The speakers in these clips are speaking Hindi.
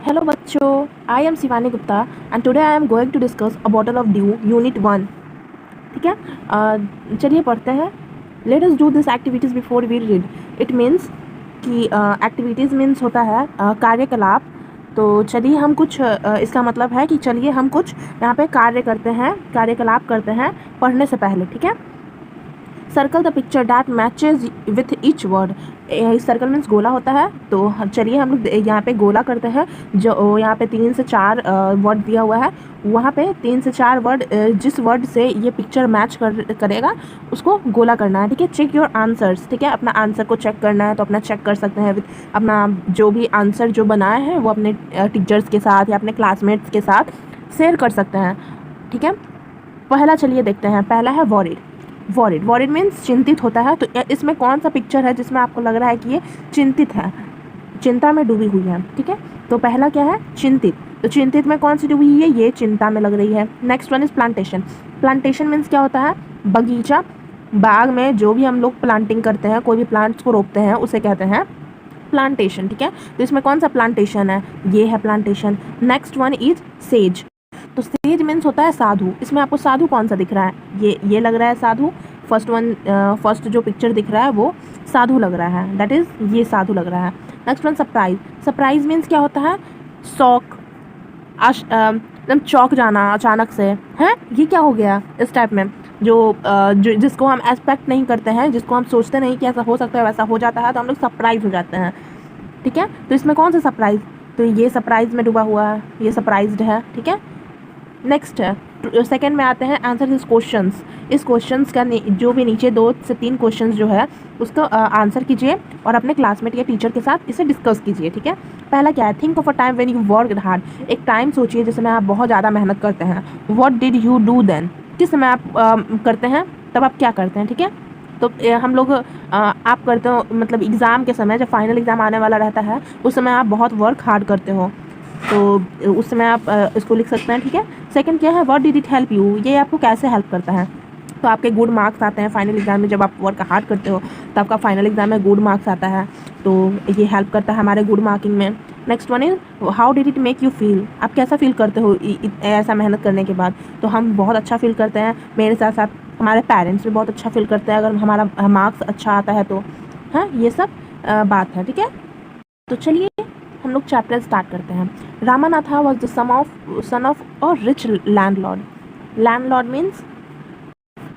हेलो बच्चों, I am Shivani Gupta and today I am going to discuss a bottle of dew unit 1। ठीक है, चलिए पढ़ते हैं। Let us do this activities before we read. It means कि एक्टिविटीज़ मीन्स होता है कार्यकलाप। तो चलिए हम कुछ इसका मतलब है कि चलिए हम कुछ यहाँ पे कार्य करते हैं, कार्यकलाप करते हैं पढ़ने से पहले। ठीक है, circle the picture that matches with each word. Circle means गोला होता है, तो चलिए हम लोग यहाँ पे गोला करते हैं। जो यहाँ पे 3 से 4 वर्ड दिया हुआ है, वहाँ पे 3 से 4 वर्ड जिस वर्ड से ये पिक्चर मैच करेगा उसको गोला करना है। ठीक है, चेक योर आंसर्स। ठीक है, अपना आंसर को चेक करना है तो अपना चेक कर सकते हैं विथ अपना जो भी आंसर जो बनाए हैं वो अपने टीचर्स के साथ या अपने क्लासमेट्स के साथ शेयर कर सकते हैं। ठीक है, पहला चलिए देखते हैं। पहला है वॉरिड। वॉरिड मीन्स चिंतित होता है। तो इसमें कौन सा पिक्चर है जिसमें आपको लग रहा है कि ये चिंतित है, चिंता में डूबी हुई है। ठीक है, तो पहला क्या है? चिंतित। तो चिंतित में कौन सी डूबी हुई है? ये चिंता में लग रही है। Next one is plantation. Plantation means क्या होता है? बगीचा। बाग में जो भी हम लोग प्लांटिंग करते हैं, कोई भी प्लांट्स को रोपते हैं, उसे कहते हैं प्लांटेशन। ठीक है, तो इसमें कौन सा प्लांटेशन है? ये है plantation. Next one is says. तो सेज मीन्स होता है साधु। इसमें आपको साधु कौन सा दिख रहा है? ये लग रहा है साधु। फर्स्ट जो पिक्चर दिख रहा है वो साधु लग रहा है, दैट इज ये साधु लग रहा है। Next one surprise. Surprise means क्या होता है? शौक, एकदम चौंक जाना अचानक से। है ये क्या हो गया? इस टाइप में जो जिसको हम एक्सपेक्ट नहीं करते हैं, जिसको हम सोचते नहीं कि ऐसा हो सकता है, वैसा हो जाता है, तो हम लोग सरप्राइज हो जाते हैं। ठीक है, तो इसमें कौन सा सरप्राइज? तो ये सरप्राइज में डूबा हुआ है, ये सरप्राइज्ड है। ठीक है, नेक्स्ट है सेकंड में आते हैं आंसर दिस क्वेश्चंस। इस क्वेश्चंस का जो भी नीचे 2 से 3 क्वेश्चंस जो है उसका आंसर कीजिए और अपने क्लासमेट या टीचर के साथ इसे डिस्कस कीजिए। ठीक है, पहला क्या है? Think of a time when you worked hard. एक टाइम सोचिए जिसमें आप बहुत ज़्यादा मेहनत करते हैं। What did you do then? किस समय आप करते हैं, तब आप क्या करते हैं? ठीक है, तो हम लोग आप करते हो मतलब एग्ज़ाम के समय, जब फाइनल एग्ज़ाम आने वाला रहता है उस समय आप बहुत वर्क हार्ड करते हो, तो उस समय आप इसको लिख सकते हैं। ठीक है, सेकंड क्या है? What did it help you? ये आपको कैसे हेल्प करता है? तो आपके गुड मार्क्स आते हैं फाइनल एग्जाम में। जब आप वर्क हार्ड करते हो तो आपका फाइनल एग्जाम में गुड मार्क्स आता है, तो ये हेल्प करता है हमारे गुड मार्किंग में। Next one is how did it make you feel? आप कैसा फील करते हो ऐसा मेहनत करने के बाद? तो हम बहुत अच्छा फील करते हैं, मेरे साथ साथ हमारे पेरेंट्स भी बहुत अच्छा फील करते हैं अगर हमारा मार्क्स अच्छा आता है तो। हाँ, ये सब बात है। ठीक है, तो चलिए हम लोग चैप्टर स्टार्ट करते हैं। Ramanatha was the son of a rich landlord.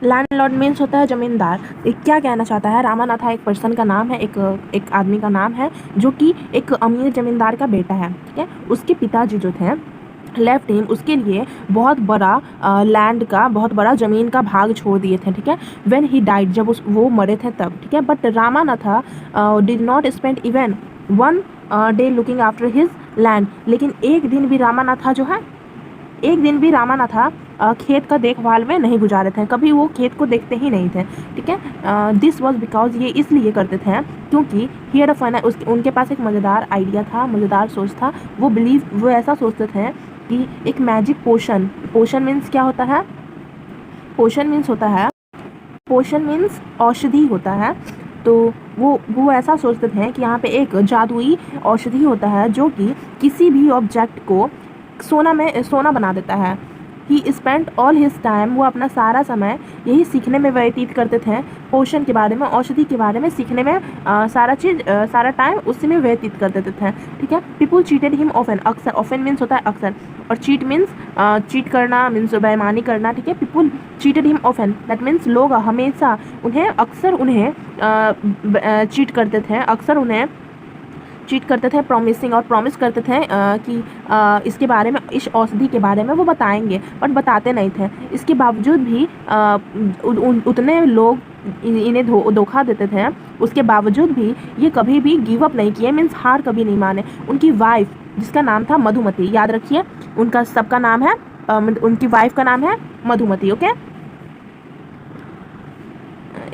Landlord means होता है जमींदार। क्या कहना चाहता है? रामानाथा एक पर्सन का नाम है, एक आदमी का नाम है जो कि एक अमीर जमींदार का बेटा है। ठीक है, उसके पिताजी जो थे लेफ्ट हिम, उसके लिए बहुत बड़ा लैंड का, बहुत बड़ा ज़मीन का भाग छोड़ दिए थे। ठीक है, व्हेन ही डाइड, जब वो मरे थे तब। ठीक है, but Ramanatha did not spend even one day looking after his land. लेकिन एक दिन भी रामानाथा खेत का देखभाल में नहीं गुजारे थे, कभी वो खेत को देखते ही नहीं थे। ठीक है, दिस वॉज बिकॉज, ये इसलिए करते थे क्योंकि हियर फन, उनके पास एक मज़ेदार आइडिया था, मज़ेदार सोच था। वो ऐसा सोचते थे कि एक मैजिक पोशन मीन्स क्या होता है? पोशन मीन्स औषधि होता है। तो वो ऐसा सोचते थे कि यहाँ पे एक जादुई औषधि होता है जो कि किसी भी ऑब्जेक्ट को सोना बना देता है। ही स्पेंट ऑल हिज टाइम, वो अपना सारा समय यही सीखने में व्यतीत करते थे। पोषण के बारे में, औषधि के बारे में सीखने में सारा टाइम उसी में व्यतीत कर देते थे। ठीक है, पीपुल चीटेड हिम ऑफन। अक्सर, ऑफन मीन्स होता है अक्सर, और चीट मीन्स चीट करना, मीन्स बेईमानी करना। ठीक है, people cheated him often, that means लोग हमेशा उन्हें चीट करते थे, अक्सर उन्हें चीट करते थे। प्रॉमिसिंग, और प्रॉमिस करते थे कि इसके बारे में, इस औषधि के बारे में वो बताएंगे, बट बताते नहीं थे। इसके बावजूद भी उतने लोग इन्हें धोखा देते थे, उसके बावजूद भी ये कभी भी गिव अप नहीं किए, मीन्स हार कभी नहीं माने। उनकी वाइफ जिसका नाम था मधुमती, याद रखिए उनका सबका नाम है, उनकी वाइफ का नाम है मधुमती। ओके,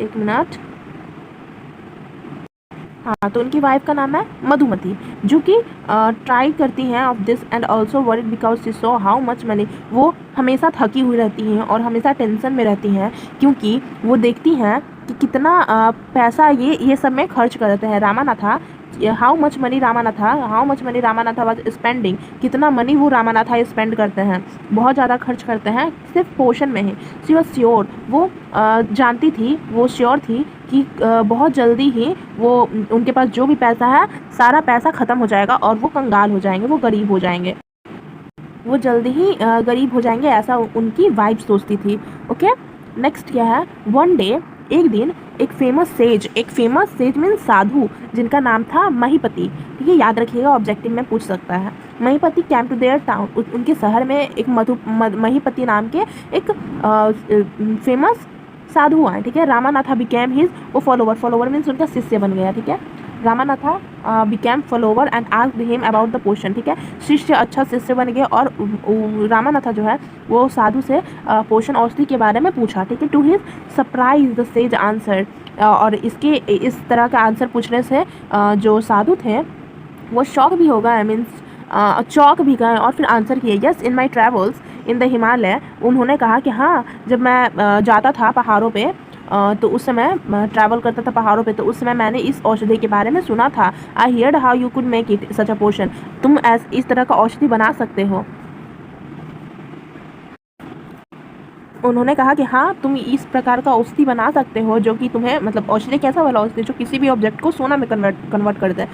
एक मिनट। हाँ, तो उनकी वाइफ का नाम है मधुमती, जो कि ट्राई करती हैं of this and also worried because she so how much money. वो हमेशा थकी हुई रहती हैं और हमेशा टेंशन में रहती हैं क्योंकि वो देखती हैं कि कितना पैसा ये सब में खर्च कर देते हैं। Ramanatha how much money Ramanatha was spending, कितना मनी वो रामानाथा स्पेंड करते हैं, बहुत ज़्यादा खर्च करते हैं सिर्फ पोशन में ही। शी वॉज श्योर, वो जानती थी, वो श्योर थी कि बहुत जल्दी ही वो उनके पास जो भी पैसा है सारा पैसा ख़त्म हो जाएगा और वो कंगाल हो जाएंगे, वो गरीब हो जाएंगे, वो जल्दी ही गरीब हो जाएंगे, ऐसा उनकी वाइफ सोचती थी। ओके, नेक्स्ट क्या है, वन डे, एक दिन, एक फेमस सेज मीन्स साधु जिनका नाम था महीपति, ठीक है, याद रखिएगा, ऑब्जेक्टिव में पूछ सकता है। महीपति कैम टू देयर टाउन, उनके शहर में एक महीपति नाम के एक फेमस साधु आए, ठीक है। रामानाथा बिकेम हिज, वो फॉलोवर मीन्स उनका शिष्य बन गया, ठीक है। Ramanatha became follower and asked him about the potion, ठीक है, शिष्य अच्छा शिष्य बन गया और रामानाथा जो है वो साधु से पोषण औषधि के बारे में पूछा, ठीक है। To his surprise the sage answer, और इसके इस तरह का आंसर पूछने से जो साधु थे वो शॉक भी होगा, मीन्स चौक भी गए और फिर आंसर किए, yes in my travels in the Himalaya. उन्होंने कहा कि हाँ, जब मैं जाता था पहाड़ों पे, तो उस समय ट्रैवल करता था पहाड़ों पे, तो उस समय मैंने इस औषधि के बारे में सुना था। I heard how you could make it such a potion, तुम इस तरह का औषधि बना सकते हो। उन्होंने कहा कि हाँ, तुम इस प्रकार का औषधि बना सकते हो जो कि तुम्हें, मतलब औषधि कैसा वाला औषधि जो किसी भी ऑब्जेक्ट को सोना में कन्वर्ट कर दे,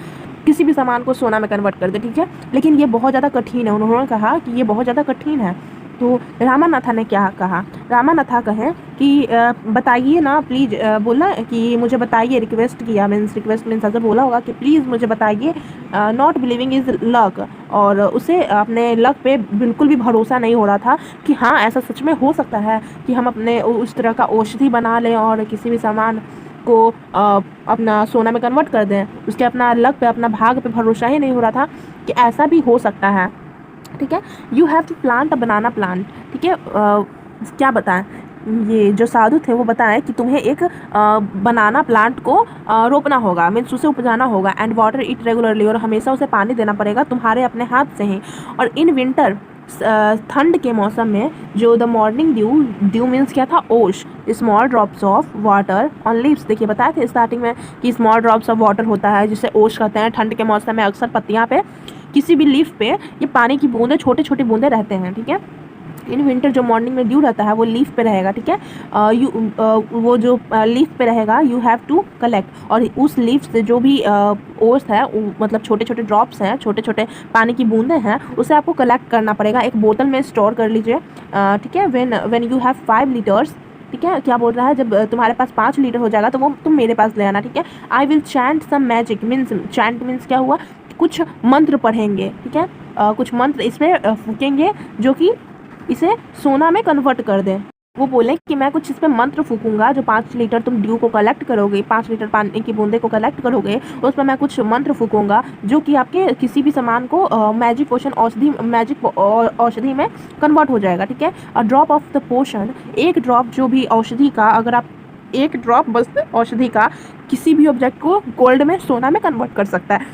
किसी भी सामान को सोना में कन्वर्ट कर दे, ठीक है। लेकिन ये बहुत ज़्यादा कठिन है, उन्होंने कहा कि ये बहुत ज़्यादा कठिन है। तो रामानाथा ने क्या कहा, रामानाथा कहें कि बताइए ना प्लीज़, बोला कि मुझे बताइए, रिक्वेस्ट किया, रिक्वेस्ट मीन्स ऐसा बोला होगा कि प्लीज़ मुझे बताइए। नॉट बिलीविंग इज़ लक, और उसे अपने लक पे बिल्कुल भी भरोसा नहीं हो रहा था कि हाँ, ऐसा सच में हो सकता है कि हम अपने उस तरह का औषधि बना लें और किसी भी सामान को अपना सोना में कन्वर्ट कर दें। उसके अपना लक पे, अपना भाग पे भरोसा ही नहीं हो रहा था कि ऐसा भी हो सकता है, ठीक है। You have to plant a banana plant, ठीक है। क्या बताएं, ये जो साधु थे वो बताएं कि तुम्हें एक बनाना प्लांट को रोपना होगा, मीन्स उसे उपजाना होगा, एंड वाटर इट रेगुलरली, और हमेशा उसे पानी देना पड़ेगा तुम्हारे अपने हाथ से ही। और इन विंटर, ठंड के मौसम में, जो द मॉर्निंग ड्यू मीन्स क्या था, ओश, small drops of water on leaves, देखिए बताए थे स्टार्टिंग में कि स्मॉल ड्रॉप्स ऑफ वाटर होता है जिसे ओश कहते हैं। ठंड के मौसम में अक्सर पत्तियाँ पे, किसी भी लीफ पे ये पानी की बूंदे, छोटे छोटे बूंदे रहते हैं, ठीक है। इन विंटर जो मॉर्निंग में ड्यू रहता है वो लीफ पे रहेगा, ठीक है। वो जो लीफ पे रहेगा, यू हैव टू कलेक्ट, और उस लीफ से जो भी ओस है, मतलब छोटे छोटे ड्रॉप्स हैं, छोटे छोटे पानी की बूंदे हैं, उसे आपको कलेक्ट करना पड़ेगा, एक बोतल में स्टोर कर लीजिए, ठीक है। व्हेन यू हैव 5 लीटर्स, ठीक है। क्या बोल रहा है, जब तुम्हारे पास 5 लीटर हो जाएगा तो वो तुम मेरे पास ले आना, ठीक है। I will chant some magic, means chant means क्या हुआ, कुछ मंत्र पढ़ेंगे, ठीक है। कुछ मंत्र इसमें फूकेंगे जो कि इसे सोना में कन्वर्ट कर दें। वो बोले कि मैं कुछ इस पे मंत्र फूकूंगा, जो 5 लीटर तुम ड्यू को कलेक्ट करोगे, 5 लीटर पानी की बूंदे को कलेक्ट करोगे, उस पर मैं कुछ मंत्र फूकूंगा जो कि आपके किसी भी सामान को मैजिक पोशन औषधि में कन्वर्ट हो जाएगा, ठीक है। A drop of the potion, एक ड्रॉप जो भी औषधि का, अगर आप एक ड्रॉप बस औषधि का किसी भी ऑब्जेक्ट को गोल्ड में, सोना में कन्वर्ट कर सकता है,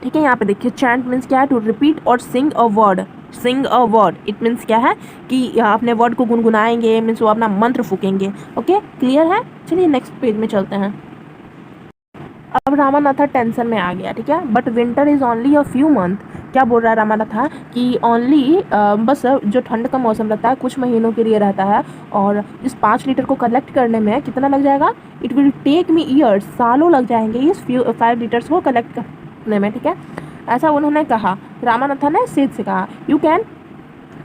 ठीक है। यहाँ पे देखिए, चैंट मीन्स क्या है, टू रिपीट और sing a word, sing a word, it means क्या है कि अपने वर्ड को गुनगुनाएंगे, मीन्स वो अपना मंत्र फूकेंगे। ओके, क्लियर है। चलिए नेक्स्ट पेज में चलते हैं। अब रामानाथा टेंशन में आ गया, ठीक है। But winter is only a few month, क्या बोल रहा है रामानाथा कि ओनली बस जो ठंड का मौसम रहता है कुछ महीनों के लिए रहता है, और इस 5 लीटर को कलेक्ट करने में कितना लग जाएगा, it will take me years, सालों लग जाएंगे इस 5 लीटर्स को कलेक्ट करने में, ठीक है। ऐसा उन्होंने कहा, रामानाथा ने सेज से कहा, you can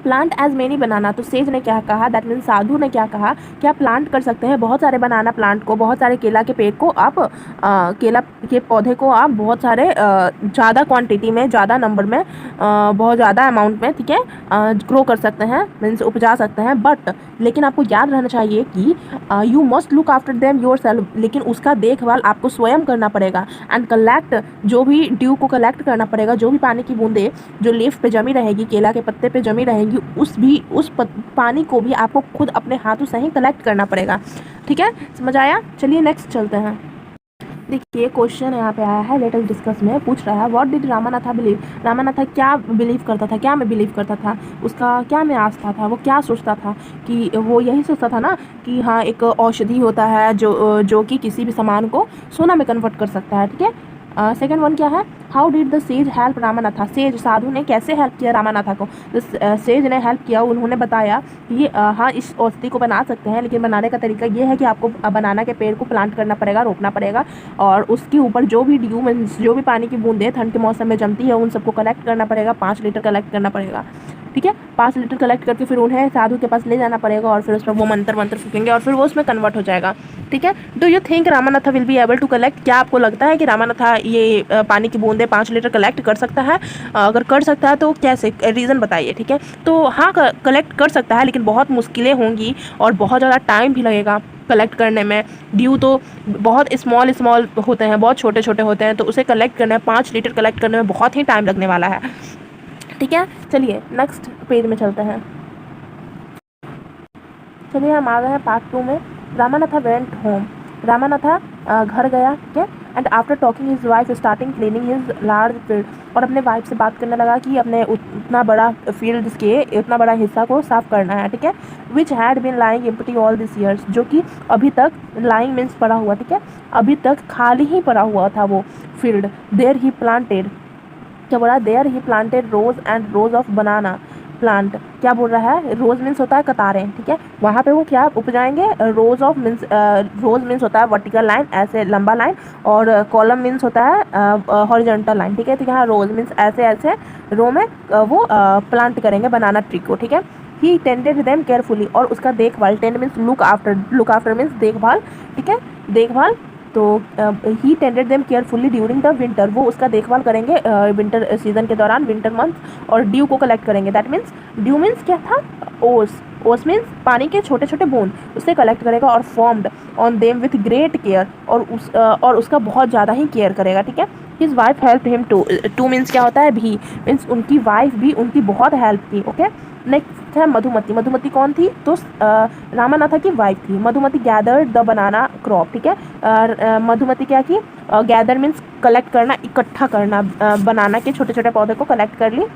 plant as many banana, तो सेज ने क्या कहा, दैट मीन्स साधु ने क्या कहा कि आप प्लांट कर सकते हैं बहुत सारे बनाना प्लांट को, बहुत सारे केला के पेड़ को आप, केला के पौधे को आप बहुत सारे ज़्यादा क्वांटिटी में, ज़्यादा नंबर में, बहुत ज़्यादा अमाउंट में, ठीक है, ग्रो कर सकते हैं, मीन्स उपजा सकते हैं। बट लेकिन आपको याद रहना चाहिए कि you must look after them your self, लेकिन उसका देखभाल आपको स्वयं करना पड़ेगा। एंड कलेक्ट, जो भी ड्यू को कलेक्ट करना पड़ेगा, जो भी पानी की बूंदे जो लीफ पे जमी रहेगी, केला के पत्ते पे जमी रहेंगी, उस पानी को भी आपको खुद अपने हाथों से ही कलेक्ट करना पड़ेगा, ठीक है। समझ आया। चलिए नेक्स्ट चलते हैं। देखिए क्वेश्चन यहाँ पे आया है, लेट अस डिस्कस में पूछ रहा है, what did Ramanatha believe, Ramanatha क्या बिलीव करता था, क्या में बिलीव करता था, उसका क्या में आस्था था, वो क्या सोचता था, कि वो यही सोचता था ना कि हाँ, एक औषधि होता है जो कि किसी भी सामान को सोना में कन्वर्ट कर सकता है, ठीक है। सेकंड वन क्या है, how did the sage help Ramanatha, sage साधु ने कैसे हेल्प किया रामानाथा को। तो सेज ने हेल्प किया, उन्होंने बताया कि ये हाँ इस औषधि को बना सकते हैं, लेकिन बनाने का तरीका ये है कि आपको बनाना के पेड़ को प्लांट करना पड़ेगा, रोपना पड़ेगा, और उसके ऊपर जो भी ड्यू मीन्स जो भी पानी की बूंदें ठंड के मौसम में जमती है उन सबको कलेक्ट करना पड़ेगा, 5 लीटर कलेक्ट करना पड़ेगा, ठीक है। 5 लीटर कलेक्ट करके फिर उन्हें साधु के पास ले जाना पड़ेगा और फिर उस पर वो मंत्र फूकेंगे और फिर वो उसमें कन्वर्ट हो जाएगा, ठीक है। Do you think Ramanatha will be able to collect, क्या आपको लगता है कि रामानाथा ये पानी की बूंदें 5 लीटर कलेक्ट कर सकता है? अगर कर सकता है तो कैसे, रीज़न बताइए, ठीक है। तो हाँ कलेक्ट कर सकता है, लेकिन बहुत मुश्किलें होंगी और बहुत ज़्यादा टाइम भी लगेगा कलेक्ट करने में। ड्यू तो बहुत स्मॉल होते हैं, बहुत छोटे छोटे होते हैं, तो उसे कलेक्ट करने में 5 लीटर कलेक्ट करने में बहुत ही टाइम लगने वाला है, ठीक है। चलिए नेक्स्ट पेज में चलते हैं। चलिए हम आ गए हैं पार्ट 2 में। रामानाथा वेंट होम, रामानाथा घर गया, ठीक है। And after talking his wife starting cleaning his large field, और अपने वाइफ से बात करने लगा कि अपने उतना बड़ा फील्ड के उतना बड़ा हिस्सा को साफ करना है, ठीक है। Which had been lying empty all this years, जो कि अभी तक, लाइंग मीन्स पड़ा हुआ, ठीक है, अभी तक खाली ही पड़ा हुआ था वो फील्ड। देयर ही प्लांटेड, क्या बोला, there he planted rows and rows of banana plant, क्या बोल रहा है, रोज मीन्स होता है कतारें, ठीक है। वहाँ पे वो क्या उपजाएंगे, rows of means, rows means होता है वर्टिकल लाइन, ऐसे लंबा लाइन, और कॉलम मीन्स होता है हॉरिजॉन्टल लाइन, ठीक है। तो यहाँ रोज मीन्स ऐसे ऐसे रो में वो प्लांट करेंगे बनाना ट्री को, ठीक है। ही टेंडेड देम केयरफुली, और उसका देखभाल, tend means look after means देखभाल, ठीक है, देखभाल। तो he tended them carefully during the winter, वो उसका देखभाल करेंगे विंटर सीजन के दौरान, विंटर मंथ, और ड्यू को कलेक्ट करेंगे। दैट मीन्स ड्यू मीन्स क्या था, ओस, ओस मीन्स पानी के छोटे छोटे बूंद, उसे कलेक्ट करेगा और formed on them with great care, और उसका बहुत ज़्यादा ही केयर करेगा, ठीक है। His wife help him two means क्या होता है, भी मीन्स उनकी वाइफ भी उनकी बहुत हेल्प की, ओके। नेक्स्ट है मधुमती, मधुमती कौन थी, तो रामानाथा की वाइफ थी। Madhumati gathered the banana crop, ठीक है। मधुमती क्या की, गैदर मीन्स कलेक्ट करना, इकट्ठा करना, बनाना के छोटे छोटे पौधे को कलेक्ट कर ली।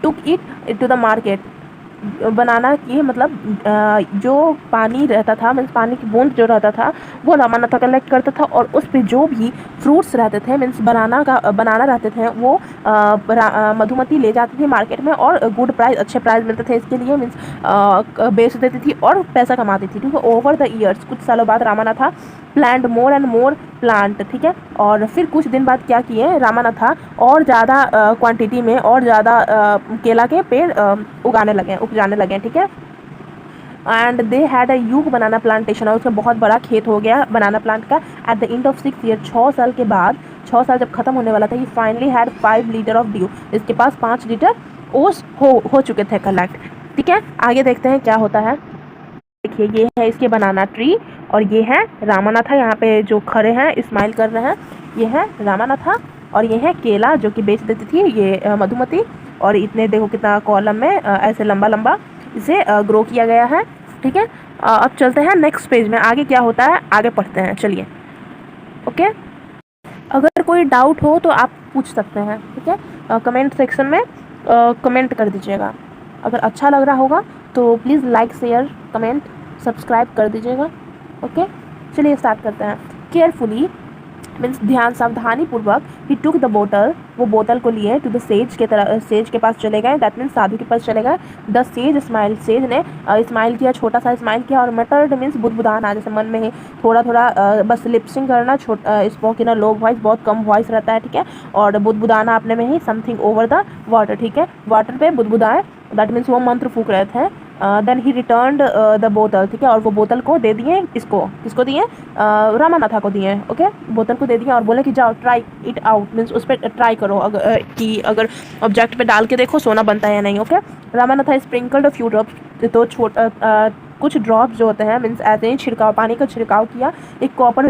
Took it to the market, banana की मतलब जो पानी रहता था मीन्स पानी की बूंद जो रहता था वो रामानाथा कलेक्ट करता था, और उस पर जो भी फ्रूट्स रहते थे मीन्स बनाना रहते थे वो मधुमती ले जाती थी मार्केट में, और गुड प्राइस, अच्छे प्राइस मिलते थे इसके लिए, मीन्स बेच देती थी और पैसा कमाती थी, ठीक है। ओवर द ईयर्स, कुछ सालों बाद Ramanatha plant more and more plant, ठीक है। और फिर कुछ दिन बाद क्या किए रामानाथा, और ज़्यादा क्वांटिटी में और ज़्यादा केला के पेड़ उपजाने लगे, ठीक है। And they had a huge banana plantation, और उसमें बहुत बड़ा खेत हो गया बनाना प्लांट का। At the end of 6 year, 6 साल के बाद, 6 साल जब खत्म होने वाला था, ये finally had 5 litre of due, इसके पास 5 लीटर ओस हो चुके थे कलेक्ट, ठीक है। आगे देखते हैं क्या होता है। देखिए ये है इसके बनाना ट्री, और ये है रामानाथा, यहाँ पे जो खड़े हैं स्माइल कर रहे हैं, ये है रामानाथा, और ये है केला जो कि बेच देती थी ये मधुमती, और इतने देखो कितना कॉलम में ऐसे लंबा लंबा इसे ग्रो किया गया है, ठीक है। अब चलते हैं नेक्स्ट पेज में, आगे क्या होता है आगे पढ़ते हैं, चलिए, ओके। अगर कोई डाउट हो तो आप पूछ सकते हैं, ठीक है, कमेंट सेक्शन में कमेंट कर दीजिएगा। अगर अच्छा लग रहा होगा तो please like share comment subscribe कर दीजिएगा, ओके। चलिए स्टार्ट करते हैं। केयरफुली मीन्स ध्यान, सावधानी पूर्वक, ही टुक द बोतल, वो बोतल को लिए, टू द सेज के तरह, सेज के पास चले गए, दैट मीन्स साधु के पास चले गए। द सेज स्माइल, सेज ने स्माइल किया, छोटा सा स्माइल किया, और मटर्ड मीन्स बुदबुदाना, जैसे मन में ही थोड़ा थोड़ा बस लिपसिंग करना, स्पोकन लो वॉइस, बहुत कम वॉइस रहता है, ठीक है। और बुदबुदाना अपने में ही, समथिंग ओवर द वाटर, ठीक है, वाटर पे बुदबुदाए, दैट मीन्स वो मंत्र फूक रहे थे। देन ही रिटर्नड द बोतल, ठीक है, और वो बोतल को दे दिए, किसको दिए, रामानाथा को दिए, ओके। बोतल को दे दिए और बोले कि जाओ ट्राई इट आउट, मीन्स उस पर ट्राई करो, कि अगर ऑब्जेक्ट पे डाल के देखो सोना बनता है या नहीं, okay. Ramanatha sprinkled few drops, तो कुछ ड्रॉप्स जो होते हैं मीन्स ऐसे ही छिड़काव, पानी का छिड़काव किया एक कॉपर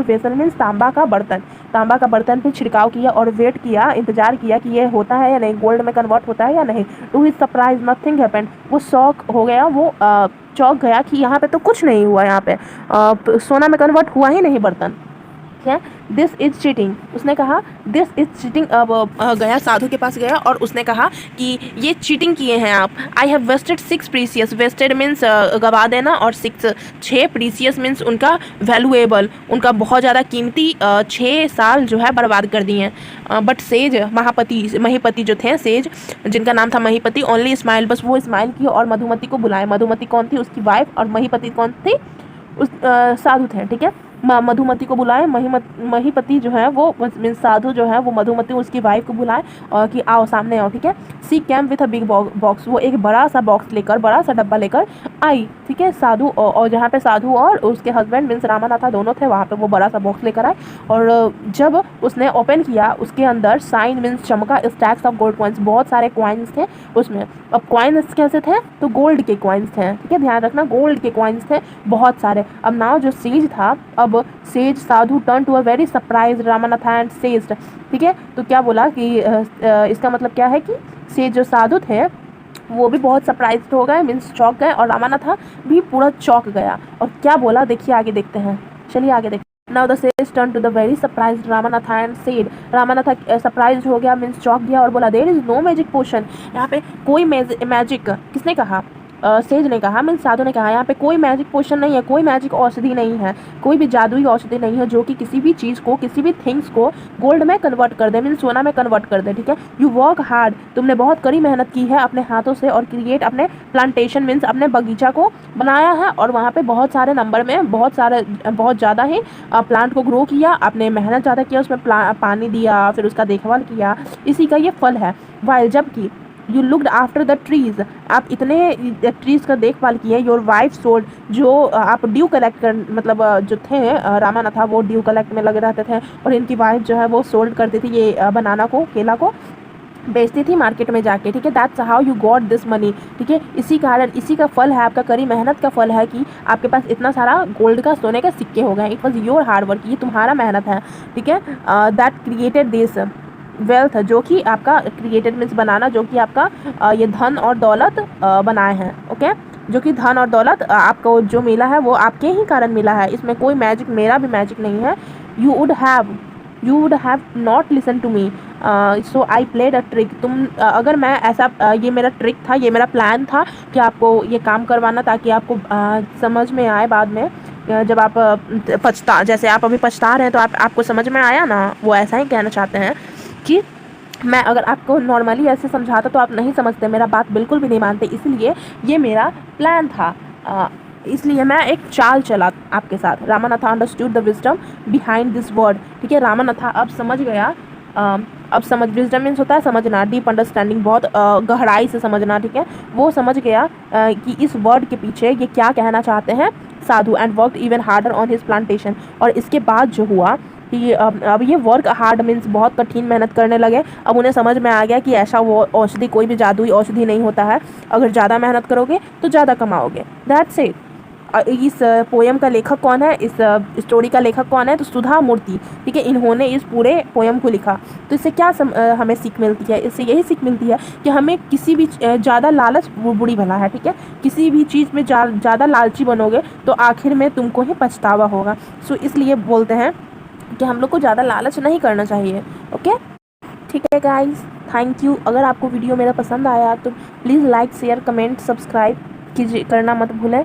वेसल मीन्स तांबा का बर्तन पे छिड़काव किया, और वेट किया, इंतजार किया कि ये होता है या नहीं, गोल्ड में कन्वर्ट होता है या नहीं। To his surprise nothing happened, वो शॉक हो गया, वो चौंक गया कि यहाँ पे तो कुछ नहीं हुआ, यहाँ पे सोना में कन्वर्ट हुआ ही नहीं बर्तन, ठीक है, दिस इज चीटिंग, उसने कहा दिस इज चीटिंग। अब गया साधु के पास गया और उसने कहा कि ये चीटिंग किए हैं आप। I have wasted 6 precious, wasted means गवा देना, और 6 प्रीसियस मीन्स उनका वैल्यूएबल, उनका बहुत ज़्यादा कीमती 6 साल जो है बर्बाद कर दिए हैं। बट सेज महीपति जो थे, सेज जिनका नाम था महीपति, ओनली स्माइल, बस वो स्माइल की और मधुमति को बुलाए। मधुमति कौन थी? उसकी वाइफ। और महीपति कौन थी? उस साधु थे। ठीक है, मधुमति को बुलाए, महीपति जो है वो मीन्स साधु जो है वो मधुमति उसकी वाइफ को बुलाए और कि आओ सामने आओ। ठीक है, she came with a big box, वो एक बड़ा सा बॉक्स लेकर, बड़ा सा डब्बा लेकर आई। ठीक है, साधु और जहाँ पे साधु और उसके हस्बैंड मीन्स रामानाथा दोनों थे, वहाँ पे वो बड़ा सा बॉक्स लेकर आए। और जब उसने ओपन किया, उसके अंदर साइन मीन्स चमका, स्टैक्स ऑफ गोल्ड कॉइन्स, बहुत सारे कॉइन्स थे उसमें। अब कॉइन्स कैसे थे? तो गोल्ड के कॉइन्स थे। ठीक है, ध्यान रखना, गोल्ड के कॉइन्स थे बहुत सारे। अब नाउ जो सेज था, अब सेज साधु turn to a very surprise Ramanatha and sage. ठीक है, तो क्या बोला कि इसका मतलब क्या है कि सेज जो साधु थे वो भी बहुत सरप्राइज हो गए, मीन्स चौंक गए, और रामानाथा भी पूरा चौंक गया। और क्या बोला देखिए, आगे देखते हैं, चलिए आगे देखते हैं। Now the sage turn to the very surprise Ramanatha and said, Ramanatha surprise हो गया, मीन्स चौंक गया और बोला there is no magic potion, यहाँ पे कोई मैजिक, किसने कहा? सेज ने कहा, मीन्स साधु ने कहा, यहाँ पे कोई मैजिक पोशन नहीं है, कोई मैजिक औषधि नहीं है, कोई भी जादुई औषधि नहीं है जो कि किसी भी चीज़ को, किसी भी थिंग्स को गोल्ड में कन्वर्ट कर दे, मीन्स सोना में कन्वर्ट कर दे। ठीक है, यू वर्क हार्ड, तुमने बहुत कड़ी मेहनत की है अपने हाथों से, और क्रिएट अपने प्लांटेशन मीन्स अपने बगीचा को बनाया है, और वहाँ पे बहुत सारे नंबर में बहुत ज़्यादा ही प्लांट को ग्रो किया, आपने मेहनत ज़्यादा किया, उसमें पानी दिया, फिर उसका देखभाल किया, इसी का ये फल है। वाइल, जबकि you looked after the trees, आप इतने ट्रीज का देखभाल किए। योर वाइफ सोल्ड, जो आप ड्यू कलेक्ट कर, मतलब जो थे रामानाथा वो ड्यू कलेक्ट में लगे रहते थे, और इनकी वाइफ जो है वो सोल्ड करती थी ये बनाना को, केला को बेचती थी मार्केट में जाके। ठीक है, that's how you got this money. ठीक है, इसी कारण, इसी का फल है, आपका कड़ी मेहनत का फल है कि आपके पास इतना सारा गोल्ड का, सोने का सिक्के हो गए। It was your hard work, ये तुम्हारा मेहनत है। ठीक है, दैट क्रिएटेड दिस वेल्थ, जो कि आपका क्रिएटेड मीन्स बनाना, जो कि आपका ये धन और दौलत बनाए हैं। ओके, जो कि धन और दौलत आपको जो मिला है वो आपके ही कारण मिला है, इसमें कोई मैजिक, मेरा भी मैजिक नहीं है। You would have not listen to me, so I played a trick, तुम अगर मैं ऐसा ये मेरा ट्रिक था, ये मेरा प्लान था कि आपको ये काम करवाना, ताकि आपको समझ में आए बाद में, जब आप जैसे आप अभी पछता रहे हैं तो आपको समझ में आया ना, वो ऐसा ही कहना चाहते हैं कि मैं अगर आपको नॉर्मली ऐसे समझाता तो आप नहीं समझते, मेरा बात बिल्कुल भी नहीं मानते, इसलिए ये मेरा प्लान था, इसलिए मैं एक चाल चला आपके साथ। Ramanatha understood the wisdom behind this word. ठीक है, रामानाथा अब समझ गया, विजडम मीन्स होता है समझना, डीप अंडरस्टैंडिंग, बहुत गहराई से समझना। ठीक है, वो समझ गया कि इस वर्ड के पीछे ये क्या कहना चाहते हैं साधु, and worked even harder on his plantation. और इसके बाद जो हुआ कि अब ये वर्क हार्ड मीन्स बहुत कठिन मेहनत करने लगे। अब उन्हें समझ में आ गया कि ऐसा वो औषधि, कोई भी जादुई औषधि नहीं होता है, अगर ज़्यादा मेहनत करोगे तो ज़्यादा कमाओगे। That's it. इस पोएम का लेखक कौन है, इस स्टोरी का लेखक कौन है? तो सुधा मूर्ति। ठीक है, इन्होंने इस पूरे पोएम को लिखा। तो इससे क्या हमें सीख मिलती है? इससे यही सीख मिलती है कि हमें किसी भी ज़्यादा लालच बुरी भला है। ठीक है, किसी भी चीज़ में ज़्यादा लालची बनोगे तो आखिर में तुमको ही पछतावा होगा। सो इसलिए बोलते हैं कि हम लोग को ज़्यादा लालच नहीं करना चाहिए। ओके, ठीक है गाइस, थैंक यू। अगर आपको वीडियो मेरा पसंद आया तो please like, share, comment, subscribe कीजिए, करना मत भूलें।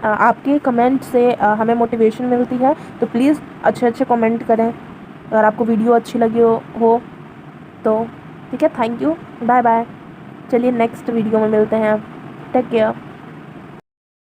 आपके कमेंट से हमें मोटिवेशन मिलती है, तो प्लीज़ अच्छे अच्छे कमेंट करें अगर आपको वीडियो अच्छी लगी हो तो। ठीक है, थैंक यू, बाय बाय। चलिए नेक्स्ट वीडियो में मिलते हैं, टेक केयर।